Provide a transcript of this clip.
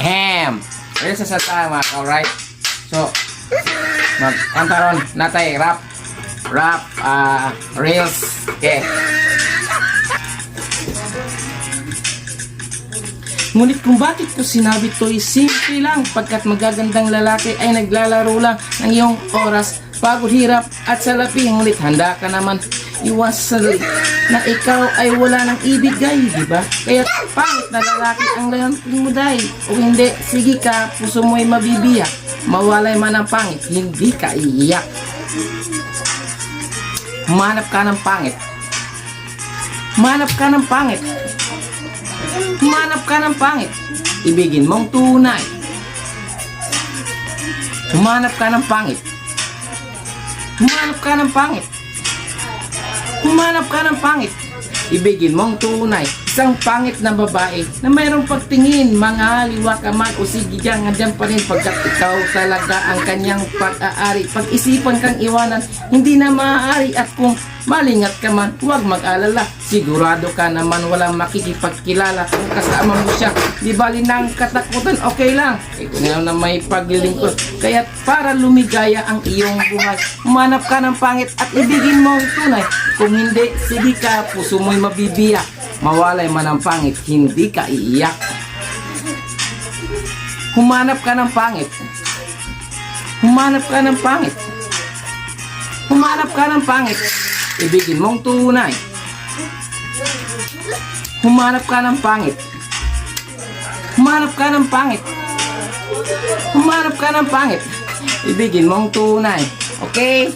Ham. Reels sa salta mga ka-alright. So, magkantaron natay rap reels. Okay. Ngunit kung bakit ko sinabi to'y simple lang, pagkat magagandang lalaki ay naglalaro lang ng iyong oras, pagod, hirap at salapi. Ngunit handa ka naman iwasan na ikaw ay wala ng ibigay, di ba? Kaya pangit na lalaki ang layunin mo dahil, o hindi, sige ka, puso mo'y mabibiyak, mawalay man ang pangit, hindi ka iiyak. Humanap ka ng pangit. Humanap ka ng pangit. Humanap ka ng pangit. Ibigin mong tunay. Humanap ka ng pangit. Humanap ka ng pangit. Humanap ka ng pangit. Ibigin mong tunay. Isang pangit na babae na mayroong pagtingin, mga haliwa ka man o sige dyan, andyan pa rin pagkat ikaw talaga ang kanyang pag-aari. Pag-isipan kang iwanan, hindi na maaari, at kung malingat ka man, huwag mag-alala. Sigurado ka naman walang makikipagkilala kung kasama mo siya. Di bali ng katakutan, okay lang. Ikaw na may paglilingkod. Kaya para lumigaya ang iyong buhay, humanap ka ng pangit at ibigin mo ang tunay. Kung hindi, sige ka, puso mo'y mabibiyak. Mawalay man ang pangit, hindi ka iiyak. Humanap ka ng pangit. Humanap ka ng pangit. Humanap ka ng pangit. Ibigin mong tunay. Humanap ka ng pangit. Humanap ka ng pangit. Humanap ka ng pangit. Ibigin mong tunay. Okay?